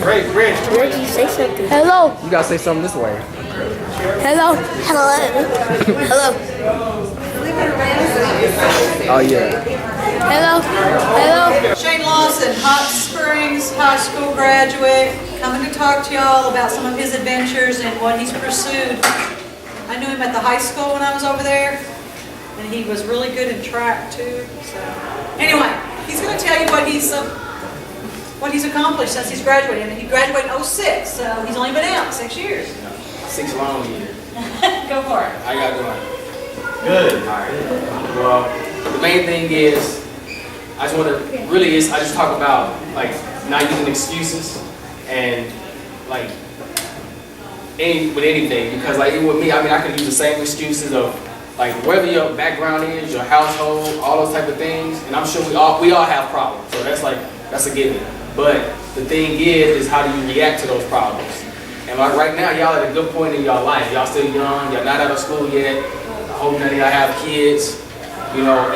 Reggie, say something. Hello. You gotta say something this way. Hello. Hello. Hello. Oh yeah. Hello. Hello. Shane Lawson, Hot Springs High School graduate, coming to talk to y'all about some of his adventures and what he's pursued. I knew him at the high school when I was over there, and he was really good in track too. So anyway, he's going to tell you what he's accomplished since he's graduated. I mean, he graduated in '06, so he's only been out 6 years. 6 long years. Go for it. How y'all doing? Good. All right. Well, the main thing is, I just talk about like not using excuses and like with anything, because like with me, I mean, I can use the same excuses of like whatever your background is, your household, all those type of things, and I'm sure we all have problems, so that's a given. But the thing is how do you react to those problems? And like right now, y'all at a good point in y'all life. Y'all still young, y'all not out of school yet. I hope none of y'all have kids, you know.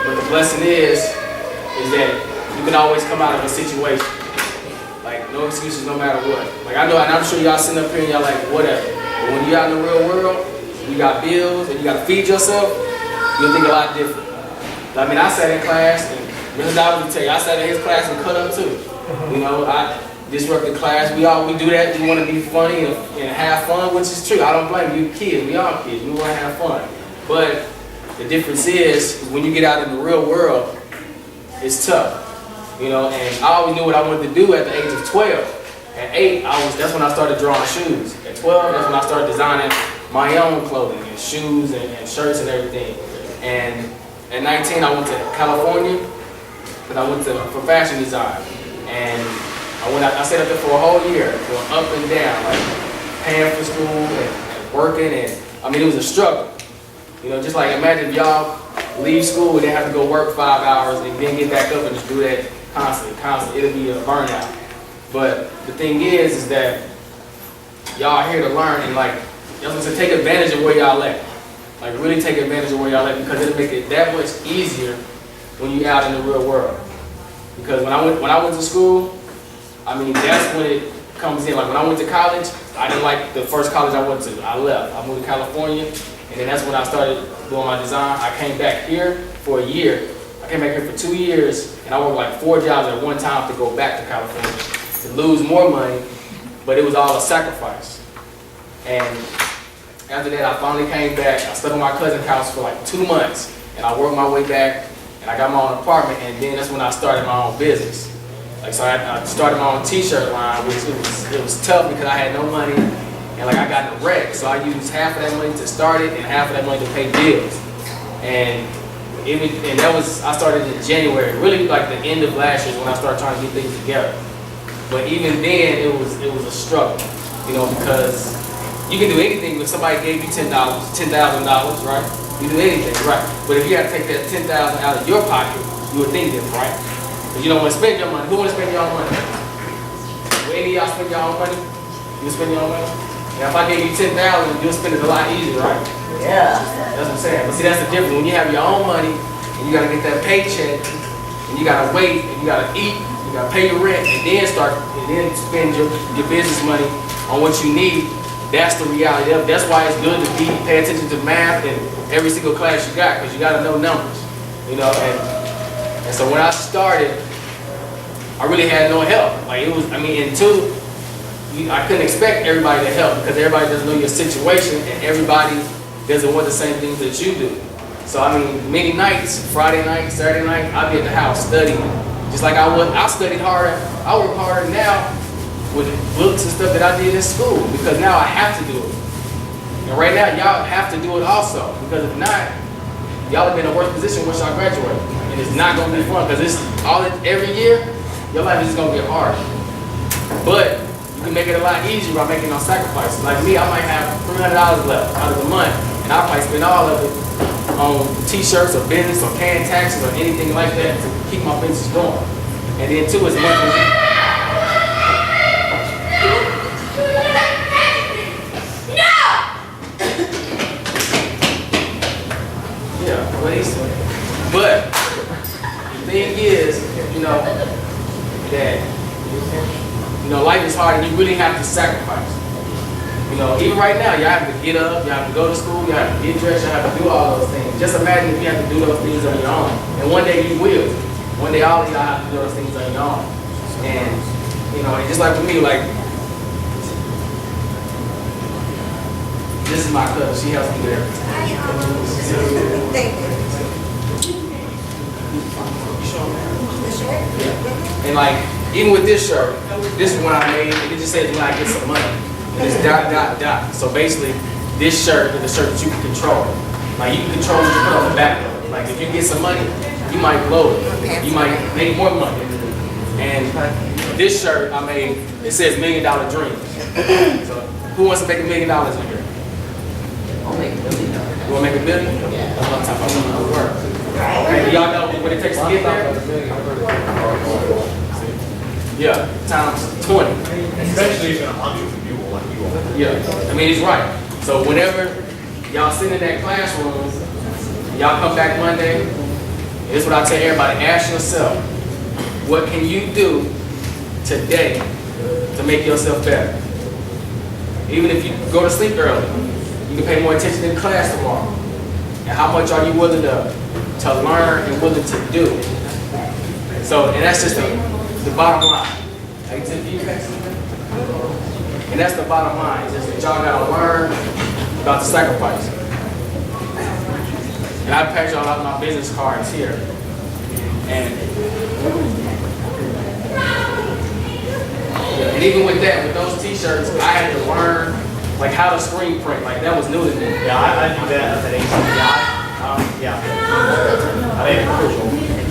But the blessing is that you can always come out of a situation. Like no excuses, no matter what. Like I know, and I'm sure y'all sitting up here and y'all like whatever. But when you're out in the real world, you got bills and you got to feed yourself, you'll think a lot different. I mean, I sat in class and Mr. Dobbs will tell you, I sat in his class and cut up too. You know, I disrupted class. We do that. We want to be funny and have fun, which is true. I don't blame you, kids. We all kids. We want to have fun. But the difference is when you get out in the real world, it's tough. You know, and I always knew what I wanted to do at the age of 12. At 8, that's when I started drawing shoes. At 12, that's when I started designing my own clothing and shoes and shirts and everything. And at 19, I went to California, and I went for fashion design. And I stayed up there for a whole year, going up and down, like paying for school and working. And I mean, it was a struggle. You know, just like imagine if y'all leave school and then have to go work 5 hours and then get back up and just do that constantly. It'll be a burnout. But the thing is that y'all are here to learn and like, y'all supposed to take advantage of where y'all at. Like really take advantage of where y'all at, because it'll make it that much easier when you're out in the real world. Because when I went to school, I mean, that's when it comes in. Like when I went to college, I didn't like the first college I went to. I left. I moved to California, and then that's when I started doing my design. I came back here for a year. I came back here for 2 years, and I worked like 4 jobs at one time to go back to California to lose more money, but it was all a sacrifice. And after that, I finally came back. I slept in my cousin's house for like 2 months, and I worked my way back, and I got my own apartment, and then that's when I started my own business. Like, so I started my own t-shirt line, which it was tough because I had no money, and like I got in a wreck. So I used half of that money to start it and half of that money to pay bills. And I started in January, really like the end of last year when I started trying to get things together. But even then, it was a struggle, you know, because you can do anything if somebody gave you $10,000, right? You do anything, right? But if you had to take that $10,000 out of your pocket, you would think different, right? Because you don't want to spend your money. Who want to spend your own money? Will any of y'all spend your own money? You spend your own money? Now, if I gave you $10,000, you'll spend it a lot easier, right? Yeah. That's what I'm saying. But see, that's the difference. When you have your own money and you gotta get that paycheck, and you gotta wait, and you gotta eat, you gotta pay your rent, and then spend your business money on what you need. That's the reality of it. That's why it's good to pay attention to math in every single class you got, because you gotta know numbers, you know. And so when I started, I really had no help. Like I couldn't expect everybody to help because everybody doesn't know your situation and everybody doesn't want the same things that you do. So I mean, many nights, Friday night, Saturday night, I'd be at the house studying. Just like I studied harder. I work harder now with books and stuff that I did in school because now I have to do it. And right now, y'all have to do it also, because if not, y'all will be in a worse position once y'all graduate. And it's not gonna be fun because every year, your life is just gonna get hard. But you can make it a lot easier by making those sacrifices. Like me, I might have $300 left out of the month, and I might spend all of it on t-shirts or business or paying taxes or anything like that to keep my business going. And then too, it's much. But the thing is, you know, that You know, life is hard and you really have to sacrifice. You know, even right now, you have to get up, you have to go to school, you have to get dressed, you have to do all those things. Just imagine if you have to do those things on your own. And one day you will. One day all of y'all have to do those things on your own. And, you know, and just like with me, like, this is my cousin, she helps me with everything. And like, even with this shirt, this is one I made, and it just says when I get some money. And it's dot, dot, dot. So basically, this shirt is a shirt that you can control. Like, you can control what you put on the back of it. Like, if you get some money, you might blow it. You might make more money. And this shirt I made, it says $1 Million Dream. So, who wants to make $1 million in here? I'll make $1 million. You want to make $1 million? Yeah. That's what I'm talking about. It work. Okay, do y'all know what it takes to get there? Yeah, times 20. Especially if you're 100 people like you are. Yeah, I mean, he's right. So whenever y'all sit in that classroom, y'all come back Monday, this is what I tell everybody, ask yourself, what can you do today to make yourself better? Even if you go to sleep early, you can pay more attention in class tomorrow. And how much are you willing to learn and willing to do? So, and that's just the bottom line. Hey, Tim, you pass something? And that's the bottom line. Just that y'all gotta learn about the sacrifice. And I pass y'all out my business cards here. And even with that, with those t-shirts, I had to learn like how to screen print. Like that was new to me. Yeah, I do that at 18. Yeah. I made it crucial.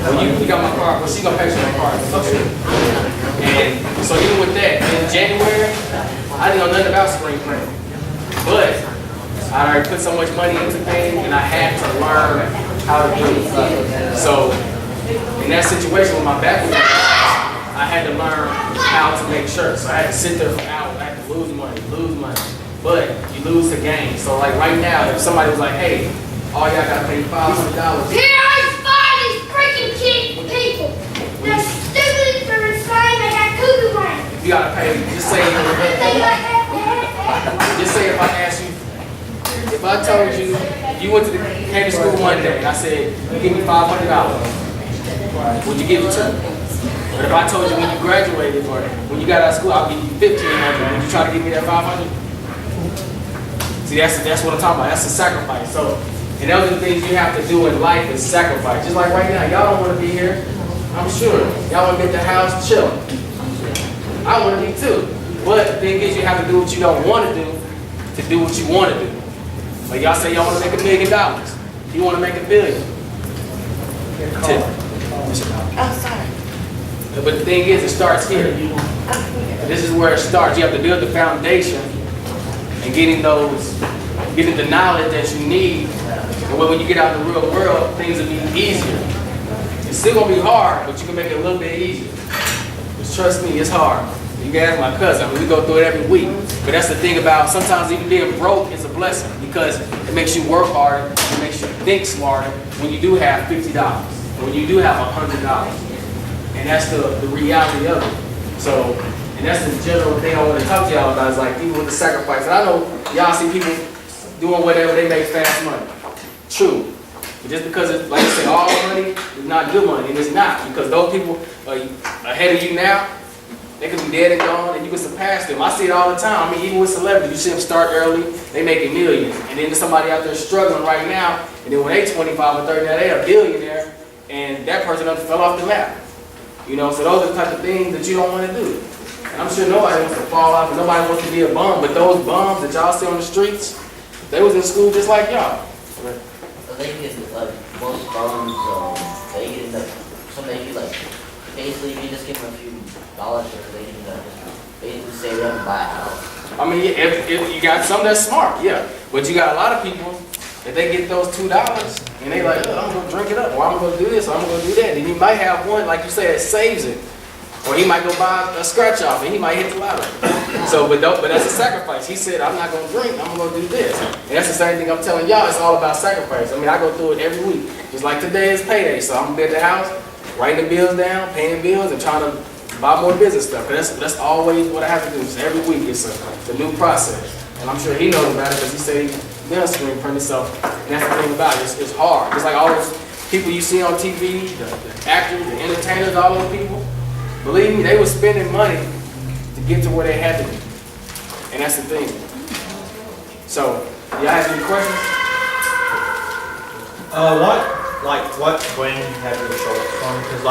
Well, you got my card, but she gonna pay you my card. And so even with that, in January, I didn't know nothing about screen printing. But I already put so much money into things and I had to learn how to do it. So in that situation with my back, I had to learn how to make shirts. So I had to sit there for hours, I had to lose money. But you lose the game. So like right now, if somebody was like, hey, all y'all gotta pay $500. Parents, find these freaking people. They're stupid for saying they got cuckoo brains. You gotta pay, just say if I asked you, if I told you, you went to came to school Monday and I said, you give me $500, would you give it to me? But if I told you when you graduated or when you got out of school, I'll give you $1,500, would you try to give me that $500? See, that's what I'm talking about, that's a sacrifice. So, and those are the things you have to do in life is sacrifice. Just like right now, y'all don't want to be here, I'm sure. Y'all want to be at the house chilling. I want to be too. But the thing is, you have to do what you don't want to do what you want to do. Like y'all say y'all want to make $1 million. You want to make $1 billion. Oh, sorry. But the thing is, it starts here. This is where it starts. You have to build the foundation and getting the knowledge that you need. And when you get out in the real world, things will be easier. It's still going to be hard, but you can make it a little bit easier. Just trust me, it's hard. You can ask my cousin. I mean, we go through it every week. But that's the thing about sometimes even being broke is a blessing because it makes you work harder, it makes you think smarter when you do have $50, when you do have $100. And that's the reality of it. So, and that's the general thing I want to talk to y'all about is like people with the sacrifice. And I know y'all see people doing whatever, they make fast money. True. But just because it's, like I say, all money is not good money, and it's not. Because those people are ahead of you now, they could be dead and gone, and you can surpass them. I see it all the time. I mean, even with celebrities, you see them start early, they making millions. And then there's somebody out there struggling right now, and then when they 25 or 30, now they a billionaire, and that person done fell off the map. You know, so those are the type of things that you don't want to do. And I'm sure nobody wants to fall off, and nobody wants to be a bum, but those bums that y'all see on the streets, they was in school just like y'all. The thing is, like, most bums, they get like, some they get like, basically, if you just give them a few dollars, or they can just basically save up and buy a house. I mean, if you got some that's smart, yeah. But you got a lot of people, if they get those $2 and they like, oh, I'm gonna drink it up, or I'm gonna do this, or I'm gonna do that. And you might have one, like you said, that saves it. Or he might go buy a scratch off and he might hit the lottery. So, but that's a sacrifice. He said, I'm not gonna drink, I'm gonna do this. And that's the same thing I'm telling y'all, it's all about sacrifice. I mean, I go through it every week. Just like today is payday, so I'm gonna be at the house, writing the bills down, paying bills, and trying to buy more business stuff. Cause that's always what I have to do. So every week it's a new process. And I'm sure he knows about it because he said he does screen printing. So, and that's the thing about it. It's hard. It's like all those people you see on TV, the actors, the entertainers, all those people. Believe me, they were spending money to get to where they had to be. And that's the thing. So, y'all have any questions? What brand you have your shorts from? Because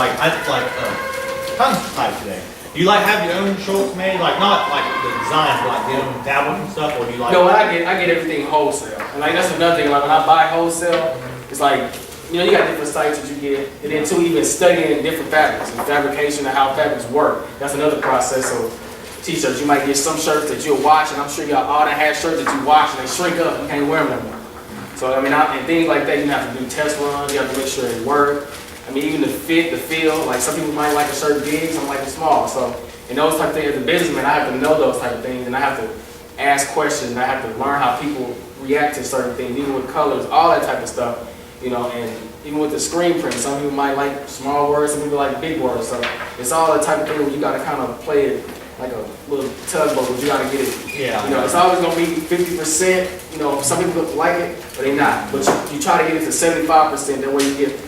tons of type today. Do you have your own shorts made? Not the design, but your own fabric and stuff, or do you No, I get everything wholesale. And that's another thing. When I buy wholesale, it's you got different sites that you get, and then too, even studying different fabrics and fabrication and how fabrics work. That's another process. So, t-shirts, you might get some shirts that you'll wash, and I'm sure y'all all that have shirts that you wash and they shrink up. You can't wear them no more. So and things like that, you have to do test runs. You have to make sure they work. Even the fit, the feel. Some people might like a shirt big, some like it small. So, and those type of things, as a businessman, I have to know those type of things, and I have to ask questions, and I have to learn how people react to certain things, even with colors, all that type of stuff. And even with the screen print, some people might like small words, some people like big words. So it's all the type of thing where you got to kind of play it like a little tugboat, but you got to get it. Yeah. It's always going to be 50%. Some people like it, but they not. But you try to get it to 75%. That way you get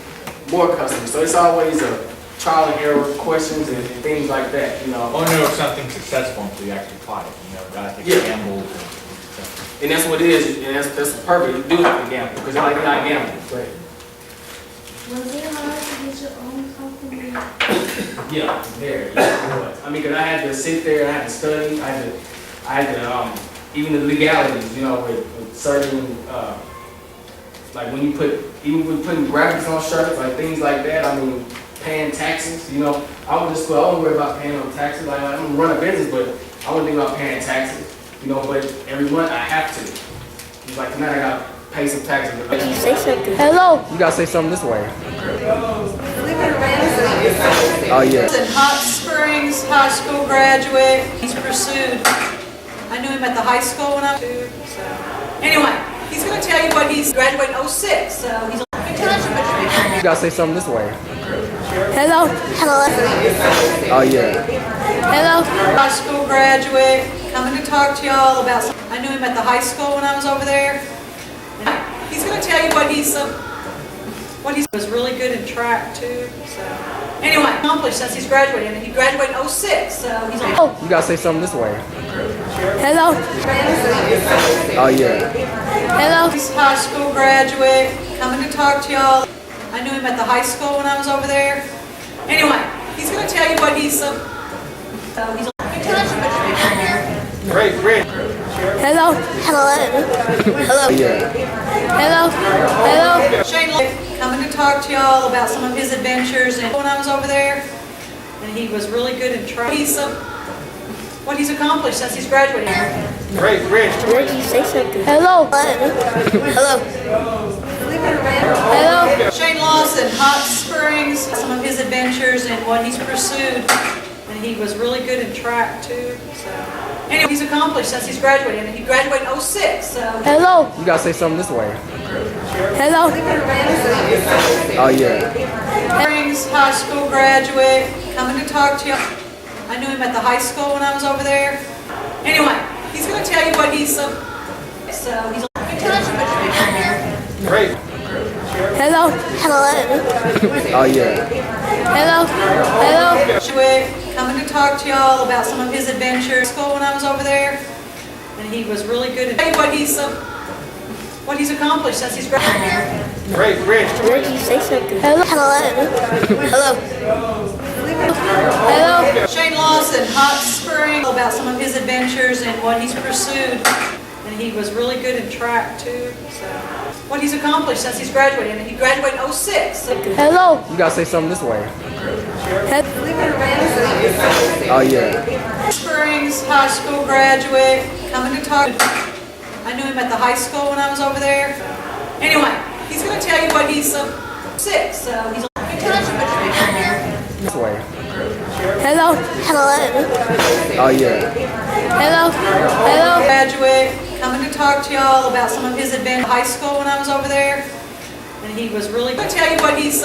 more customers. So it's always a trial and error questions and things like that. I want to know if something's successful until you actually try it. Gotta take gambles and stuff. And that's what it is, and that's perfect. You do have to gamble because you're not gambling. Right? Was it hard to get your own company? Yeah, there. Yeah, it was. Because I had to sit there, I had to study, I had to even the legalities, with certain when you even with putting graphics on shirts, things like that. Paying taxes. I went to school. I wasn't worried about paying no taxes. I'm gonna run a business, but I wasn't thinking about paying taxes. But every month I have to. It's tonight I gotta pay some taxes. Say something. Hello. You gotta say something this way. Oh yeah. He's in Hot Springs High School graduate. He's pursued. I knew him at the high school when I was 2. So anyway, he's going to tell you what he's graduated in 06. So he's on You gotta say something this way. Hello. Hello. Oh yeah. Hello. high school graduate, coming to talk to y'all about something. I knew him at the high school when I was over there. And he's going to tell you what he was really good in track too. So anyway, accomplished since he's graduated. And he graduated in 06. So he's on. You gotta say something this way. Hello. Oh yeah. Hello. He's high school graduate, coming to talk to y'all. I knew him at the high school when I was over there. Anyway, he's going to tell you what he's on. Great. Hello. Hello. Hello. Yeah. Hello. Hello. Shane coming to talk to y'all about some of his adventures and when I was over there. And he was really good in track. What he's accomplished since he's graduated. Great. Did you say something? Hello. Hello. Hello. Shane Lawson, Hot Springs, some of his adventures and what he's pursued. And he was really good in track too. So anyway, he's accomplished since he's graduated. And he graduated in 06. So Hello. You gotta say something this way. Hello. Oh yeah. Springs High School graduate, coming to talk to you. I knew him at the high school when I was over there. Anyway, he's going to tell you what he's on. So he's on. Great. Hello. Hello. Oh yeah. Hello. Hello. Graduate, coming to talk to y'all about some of his adventures. School when I was over there, and he was really good at what he's accomplished since he's graduated. Great. Did you say something? Hello. Hello. Hello. Shane Lawson, Hot Springs, about some of his adventures and what he's pursued. And he was really good in track too. So what he's accomplished since he's graduated. And he graduated in 06. So Hello. You gotta say something this way. Hello. Oh yeah. Springs High School graduate, coming to talk. I knew him at the high school when I was over there. Anyway, he's going to tell you what he's 6. So he's on. This way. Hello. Hello. Oh yeah. Hello. Hello. Graduate, coming to talk to y'all about some of his adventures. High school when I was over there, and he was really going to tell you what he's